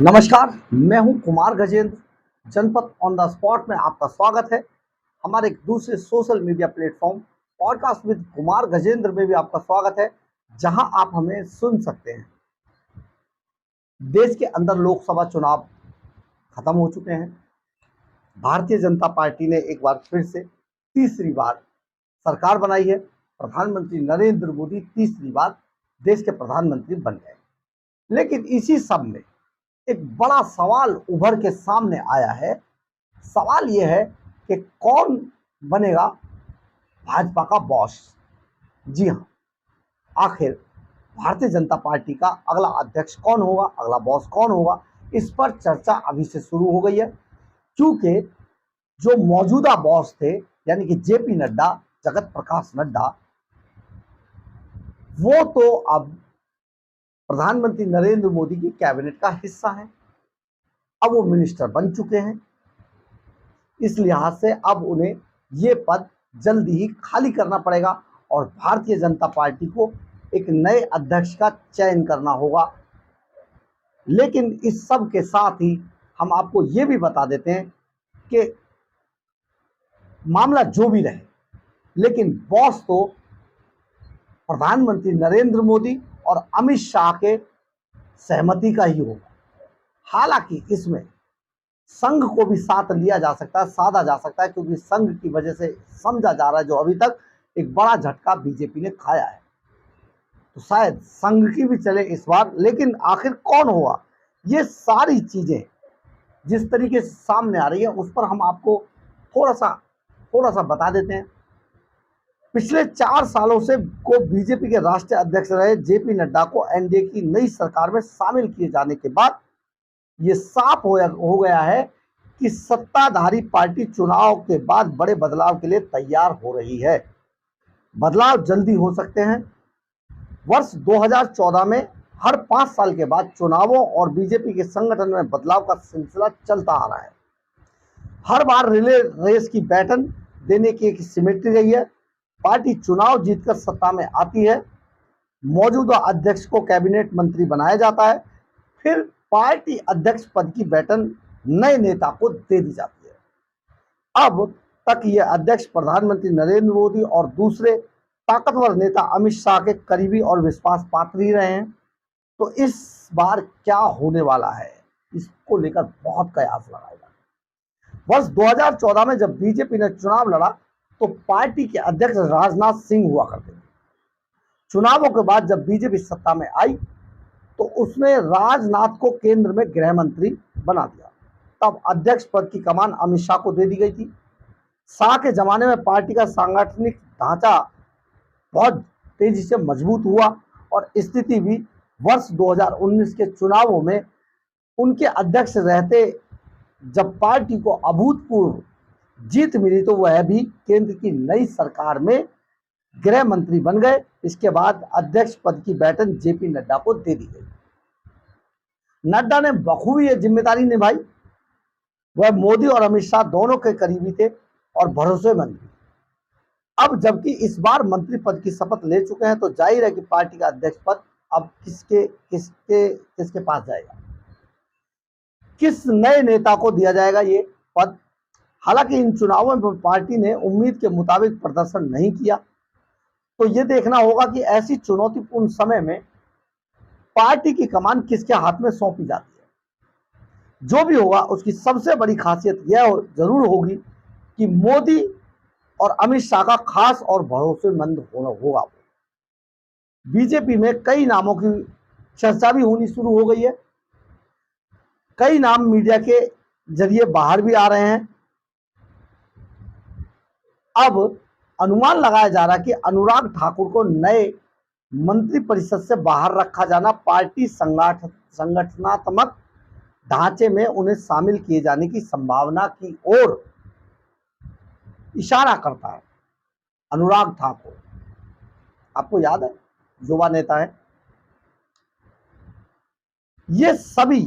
नमस्कार, मैं हूं कुमार गजेंद्र। जनपद ऑन द स्पॉट में आपका स्वागत है। हमारे एक दूसरे social media platform podcast with Kumar Gajendra में भी आपका स्वागत है, जहां आप हमें सुन सकते हैं। देश के अंदर लोकसभा चुनाव खत्म हो चुके हैं। भारतीय जनता पार्टी ने एक बार फिर से तीसरी बार सरकार बनाई है। प्रधानमंत्री नरेंद्र मोदी तीसरी बार देश के प्रधानमंत्री बन गए। लेकिन इसी सब में एक बड़ा सवाल उभर के सामने आया है। सवाल यह है कि कौन बनेगा भाजपा का बॉस। जी हाँ, आखिर भारतीय जनता पार्टी का अगला अध्यक्ष कौन होगा, अगला बॉस कौन होगा, इस पर चर्चा अभी से शुरू हो गई है। क्योंकि जो मौजूदा बॉस थे यानी कि जेपी नड्डा, जगत प्रकाश नड्डा, वो तो अब प्रधानमंत्री नरेंद्र मोदी की कैबिनेट का हिस्सा है। अब वो मिनिस्टर बन चुके हैं। इस लिहाज से अब उन्हें ये पद जल्दी ही खाली करना पड़ेगा और भारतीय जनता पार्टी को एक नए अध्यक्ष का चयन करना होगा। लेकिन इस सब के साथ ही हम आपको ये भी बता देते हैं कि मामला जो भी रहे, लेकिन बॉस तो प्रधानमंत्री नरेंद्र मोदी और अमित शाह के सहमति का ही होगा। हालांकि इसमें संघ को भी साथ लिया जा सकता है, साधा जा सकता है, क्योंकि संघ की वजह से समझा जा रहा है जो अभी तक एक बड़ा झटका बीजेपी ने खाया है, तो शायद संघ की भी चले इस बार। लेकिन आखिर कौन हुआ, ये सारी चीजें जिस तरीके से सामने आ रही है उस पर हम आपको थोड़ा सा बता देते हैं। पिछले 4 सालों से को बीजेपी के राष्ट्रीय अध्यक्ष रहे जेपी नड्डा को एनडीए की नई सरकार में शामिल किए जाने के बाद ये साफ हो गया है कि सत्ताधारी पार्टी चुनाव के बाद बड़े बदलाव के लिए तैयार हो रही है। बदलाव जल्दी हो सकते हैं। वर्ष 2014 में हर 5 साल के बाद चुनावों और बीजेपी के संगठन में बदलाव का सिलसिला चलता आ रहा है। हर बार रिले रेस की बैटन देने की एक सिमेट्री रही है। पार्टी चुनाव जीतकर सत्ता में आती है, मौजूदा अध्यक्ष को कैबिनेट मंत्री बनाया जाता है, फिर पार्टी अध्यक्ष पद की बैटन नए नेता को दे दी जाती है। अब तक ये अध्यक्ष प्रधानमंत्री नरेंद्र मोदी और दूसरे ताकतवर नेता अमित शाह के करीबी और विश्वास पात्र ही रहे हैं। तो इस बार क्या होने वाला है, इसको लेकर बहुत कयास लगाए जाते हैं। वर्ष 2014 में जब बीजेपी ने चुनाव लड़ा तो पार्टी के अध्यक्ष राजनाथ सिंह हुआ करते थे। चुनावों के बाद जब बीजेपी सत्ता में आई तो उसने राजनाथ को केंद्र में गृह मंत्री बना दिया। तब अध्यक्ष पद की कमान अमित शाह को दे दी गई थी। शाह के जमाने में पार्टी का सांगठनिक ढांचा बहुत तेजी से मजबूत हुआ और स्थिति भी वर्ष 2019 के चुनावों में उनके अध्यक्ष रहते जब पार्टी को अभूतपूर्व जीत मिली तो वह भी केंद्र की नई सरकार में गृह मंत्री बन गए। इसके बाद अध्यक्ष पद की बैटन जेपी नड्डा को दे दी गई। नड्डा ने बखूबी ये जिम्मेदारी निभाई। वह मोदी और अमित शाह दोनों के करीबी थे और भरोसेमंद भी। अब जबकि इस बार मंत्री पद की शपथ ले चुके हैं तो जाहिर है कि पार्टी का अध्यक्ष पद अब किसके पास जाएगा, किस नए नेता को दिया जाएगा ये पद। हालांकि इन चुनावों में पार्टी ने उम्मीद के मुताबिक प्रदर्शन नहीं किया, तो ये देखना होगा कि ऐसी चुनौतीपूर्ण समय में पार्टी की कमान किसके हाथ में सौंपी जाती है। जो भी होगा उसकी सबसे बड़ी खासियत यह जरूर होगी कि मोदी और अमित शाह का खास और भरोसेमंद होगा। बीजेपी में कई नामों की चर्चा भी होनी शुरू हो गई है। कई नाम मीडिया के जरिए बाहर भी आ रहे हैं। अब अनुमान लगाया जा रहा है कि अनुराग ठाकुर को नए मंत्रिपरिषद से बाहर रखा जाना पार्टी संगठनात्मक ढांचे में उन्हें शामिल किए जाने की संभावना की ओर इशारा करता है। अनुराग ठाकुर आपको याद है, युवा नेता है। ये सभी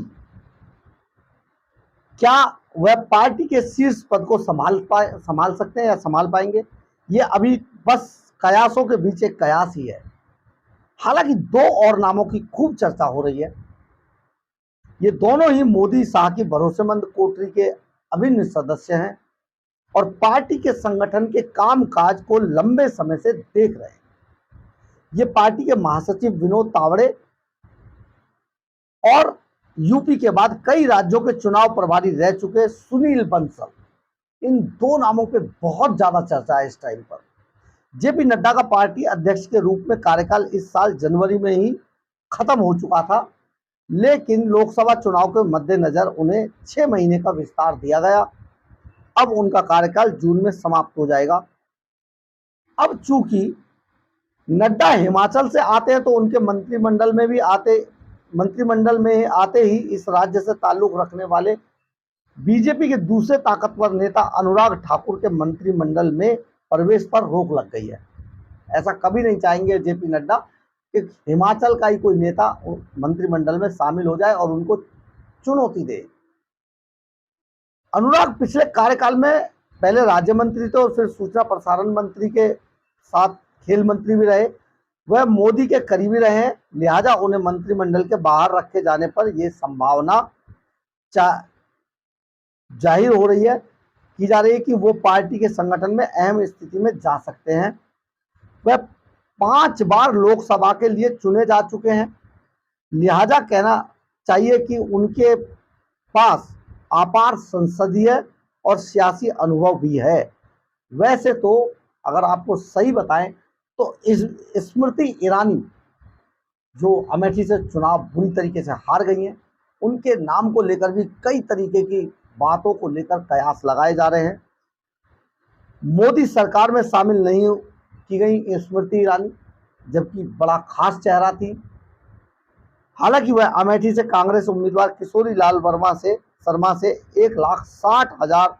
क्या वह पार्टी के शीर्ष पद को संभाल सकते हैं या संभाल पाएंगे, ये अभी बस कयासों के बीच एक कयास ही है। हालांकि 2 और नामों की खूब चर्चा हो रही है। ये दोनों ही मोदी शाह की भरोसेमंद कोटरी के अभिन्न सदस्य हैं और पार्टी के संगठन के कामकाज को लंबे समय से देख रहे हैं। ये पार्टी के महासचिव विनोद तावड़े और यूपी के बाद कई राज्यों के चुनाव प्रभारी रह चुके सुनील बंसल, इन दो नामों पे बहुत ज्यादा चर्चा है इस टाइम पर। जेपी नड्डा का पार्टी अध्यक्ष के रूप में कार्यकाल इस साल जनवरी में ही खत्म हो चुका था, लेकिन लोकसभा चुनाव के मद्देनजर उन्हें 6 महीने का विस्तार दिया गया। अब उनका कार्यकाल जून में समाप्त हो जाएगा। अब चूंकि नड्डा हिमाचल से आते हैं तो उनके मंत्रिमंडल में आते ही इस राज्य से ताल्लुक रखने वाले बीजेपी के दूसरे ताकतवर नेता अनुराग ठाकुर के मंत्रिमंडल में प्रवेश पर रोक लग गई है। ऐसा कभी नहीं चाहेंगे जेपी नड्डा कि हिमाचल का ही कोई नेता मंत्रिमंडल में शामिल हो जाए और उनको चुनौती दे। अनुराग पिछले कार्यकाल में पहले राज्य मंत्री थे और फिर सूचना प्रसारण मंत्री के साथ खेल मंत्री भी रहे। वह मोदी के करीबी रहे हैं, लिहाजा उन्हें मंत्रिमंडल के बाहर रखे जाने पर यह संभावना जाहिर हो रही है, की जा रही है कि वो पार्टी के संगठन में अहम स्थिति में जा सकते हैं। वह 5 बार लोकसभा के लिए चुने जा चुके हैं, लिहाजा कहना चाहिए कि उनके पास अपार संसदीय और सियासी अनुभव भी है। वैसे तो अगर आपको सही बताएं तो स्मृति ईरानी जो अमेठी से चुनाव बुरी तरीके से हार गई हैं, उनके नाम को लेकर भी कई तरीके की बातों को लेकर कयास लगाए जा रहे हैं। मोदी सरकार में शामिल नहीं की गई स्मृति ईरानी, जबकि बड़ा खास चेहरा थी। हालांकि वह अमेठी से कांग्रेस उम्मीदवार किशोरी लाल शर्मा से 1,60,000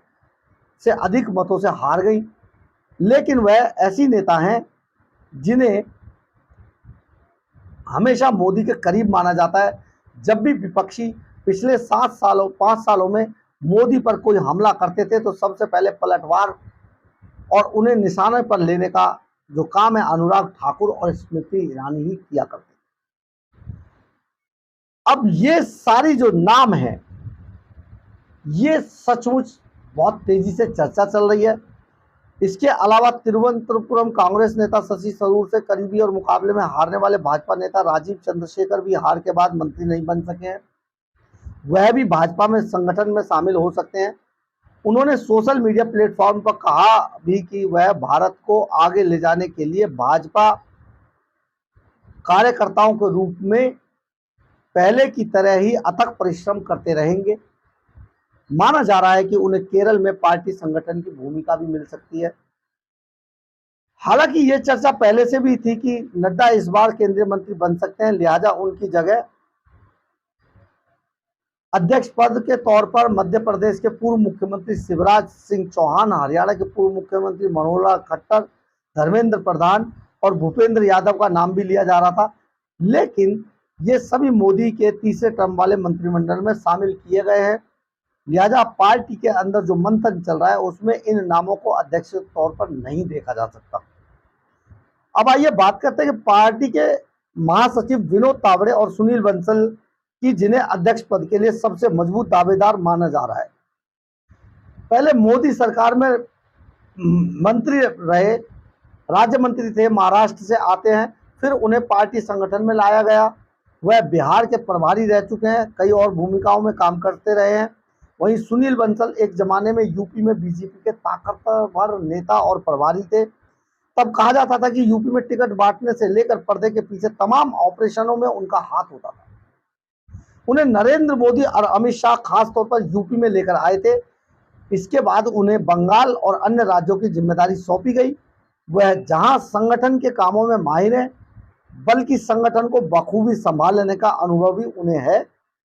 से अधिक मतों से हार गई, लेकिन वह ऐसी नेता हैं जिन्हें हमेशा मोदी के करीब माना जाता है। जब भी विपक्षी पिछले 5 सालों में मोदी पर कोई हमला करते थे तो सबसे पहले पलटवार और उन्हें निशाने पर लेने का जो काम है अनुराग ठाकुर और स्मृति ईरानी ही किया करते। अब ये सारी जो नाम है ये सचमुच बहुत तेजी से चर्चा चल रही है। इसके अलावा तिरुवनंतपुरम कांग्रेस नेता शशि थरूर से करीबी और मुकाबले में हारने वाले भाजपा नेता राजीव चंद्रशेखर भी हार के बाद मंत्री नहीं बन सके हैं। वह भी भाजपा में संगठन में शामिल हो सकते हैं। उन्होंने सोशल मीडिया प्लेटफॉर्म पर कहा भी कि वह भारत को आगे ले जाने के लिए भाजपा कार्यकर्ताओं के रूप में पहले की तरह ही अथक परिश्रम करते रहेंगे। माना जा रहा है कि उन्हें केरल में पार्टी संगठन की भूमिका भी मिल सकती है। हालांकि यह चर्चा पहले से भी थी कि नड्डा इस बार केंद्रीय मंत्री बन सकते हैं, लिहाजा उनकी जगह अध्यक्ष पद के तौर पर मध्य प्रदेश के पूर्व मुख्यमंत्री शिवराज सिंह चौहान, हरियाणा के पूर्व मुख्यमंत्री मनोहर लाल खट्टर, धर्मेंद्र प्रधान और भूपेंद्र यादव का नाम भी लिया जा रहा था, लेकिन ये सभी मोदी के तीसरे टर्म वाले मंत्रिमंडल में शामिल किए गए हैं। लिहाजा पार्टी के अंदर जो मंथन चल रहा है उसमें इन नामों को अध्यक्ष के तौर पर नहीं देखा जा सकता। अब आइए बात करते हैं कि पार्टी के महासचिव विनोद तावड़े और सुनील बंसल की, जिन्हें अध्यक्ष पद के लिए सबसे मजबूत दावेदार माना जा रहा है। पहले मोदी सरकार में मंत्री रहे, राज्य मंत्री थे, महाराष्ट्र से आते हैं, फिर उन्हें पार्टी संगठन में लाया गया। वह बिहार के प्रभारी रह चुके हैं, कई और भूमिकाओं में काम करते रहे हैं। वहीं सुनील बंसल एक जमाने में यूपी में बीजेपी के ताकतवर नेता और प्रभारी थे। तब कहा जाता था कि यूपी में टिकट बांटने से लेकर पर्दे के पीछे तमाम ऑपरेशनों में उनका हाथ होता था। उन्हें नरेंद्र मोदी और अमित शाह खास तौर पर यूपी में लेकर आए थे। इसके बाद उन्हें बंगाल और अन्य राज्यों की जिम्मेदारी सौंपी गई। वह जहां संगठन के कामों में माहिर हैं, बल्कि संगठन को बखूबी संभाल लेने का अनुभव भी उन्हें है।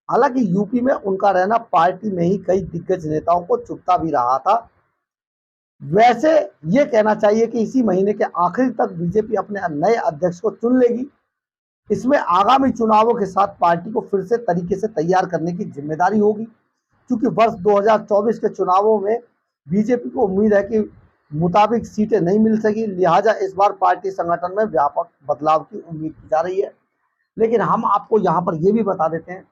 हालांकि यूपी में उनका रहना पार्टी में ही कई दिग्गज नेताओं को चुभता भी रहा था। वैसे ये कहना चाहिए कि इसी महीने के आखिर तक बीजेपी अपने नए अध्यक्ष को चुन लेगी। इसमें आगामी चुनावों के साथ पार्टी को फिर से तरीके से तैयार करने की जिम्मेदारी होगी, क्योंकि वर्ष 2024 के चुनावों में बीजेपी को उम्मीद है कि मुताबिक सीटें नहीं मिल सकी, लिहाजा इस बार पार्टी संगठन में व्यापक बदलाव की उम्मीद की जा रही है। लेकिन हम आपको यहाँ पर यह भी बता देते हैं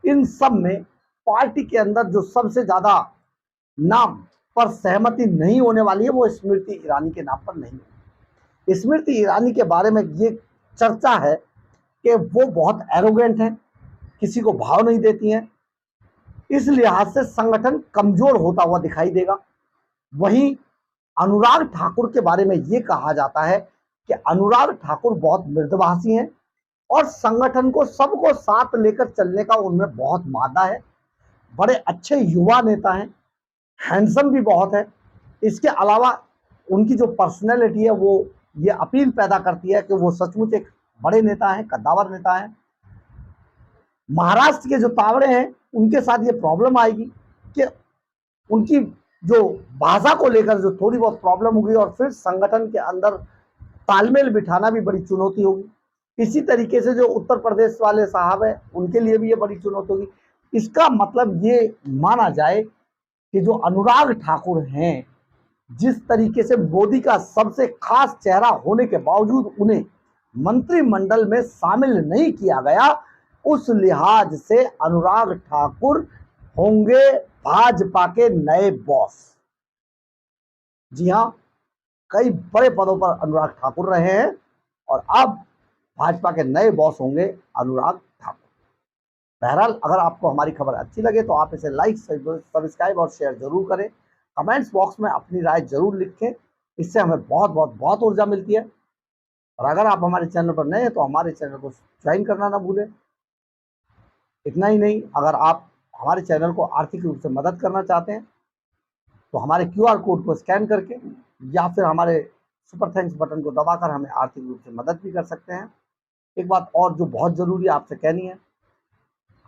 इन सब में पार्टी के अंदर जो सबसे ज्यादा नाम पर सहमति नहीं होने वाली है वो स्मृति ईरानी के नाम पर नहीं है। स्मृति ईरानी के बारे में ये चर्चा है कि वो बहुत एरोगेंट हैं, किसी को भाव नहीं देती हैं, इस लिहाज से संगठन कमजोर होता हुआ दिखाई देगा। वहीं अनुराग ठाकुर के बारे में ये कहा जाता है कि अनुराग ठाकुर बहुत मृदुभाषी हैं और संगठन को सबको साथ लेकर चलने का उनमें बहुत मादा है। बड़े अच्छे युवा नेता हैं, हैंडसम भी बहुत है। इसके अलावा उनकी जो पर्सनैलिटी है वो ये अपील पैदा करती है कि वो सचमुच एक बड़े नेता हैं, कद्दावर नेता हैं। महाराष्ट्र के जो तावड़े हैं उनके साथ ये प्रॉब्लम आएगी कि उनकी जो भाषा को लेकर जो थोड़ी बहुत प्रॉब्लम होगी और फिर संगठन के अंदर तालमेल बिठाना भी बड़ी चुनौती होगी। इसी तरीके से जो उत्तर प्रदेश वाले साहब हैं उनके लिए भी ये बड़ी चुनौती होगी। इसका मतलब ये माना जाए कि जो अनुराग ठाकुर हैं, जिस तरीके से मोदी का सबसे खास चेहरा होने के बावजूद उन्हें मंत्रिमंडल में शामिल नहीं किया गया, उस लिहाज से अनुराग ठाकुर होंगे भाजपा के नए बॉस। जी हां, कई बड़े पदों पर अनुराग ठाकुर रहे हैं और अब भाजपा के नए बॉस होंगे अनुराग ठाकुर। बहरहाल, अगर आपको हमारी खबर अच्छी लगे तो आप इसे लाइक, सब्सक्राइब और शेयर जरूर करें। कमेंट्स बॉक्स में अपनी राय जरूर लिखें, इससे हमें बहुत बहुत बहुत ऊर्जा मिलती है। और अगर आप हमारे चैनल पर नए हैं तो हमारे चैनल को ज्वाइन करना ना भूलें। इतना ही नहीं, अगर आप हमारे चैनल को आर्थिक रूप से मदद करना चाहते हैं तो हमारे QR कोड को स्कैन करके या फिर हमारे सुपर थैंक्स बटन को दबाकर हमें आर्थिक रूप से मदद भी कर सकते हैं। एक बात और जो बहुत ज़रूरी आपसे कहनी है,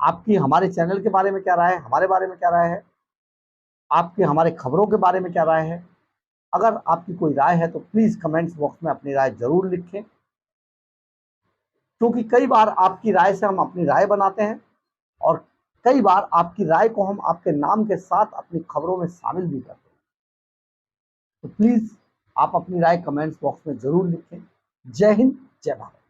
आपकी हमारे चैनल के बारे में क्या राय है, हमारे बारे में क्या राय है, आपकी हमारे खबरों के बारे में क्या राय है। अगर आपकी कोई राय है तो प्लीज़ कमेंट्स बॉक्स में अपनी राय जरूर लिखें, क्योंकि कई बार आपकी राय से हम अपनी राय बनाते हैं और कई बार आपकी राय को हम आपके नाम के साथ अपनी खबरों में शामिल भी करते हैं। तो प्लीज़ आप अपनी राय कमेंट्स बॉक्स में जरूर लिखें। जय हिंद, जय भारत।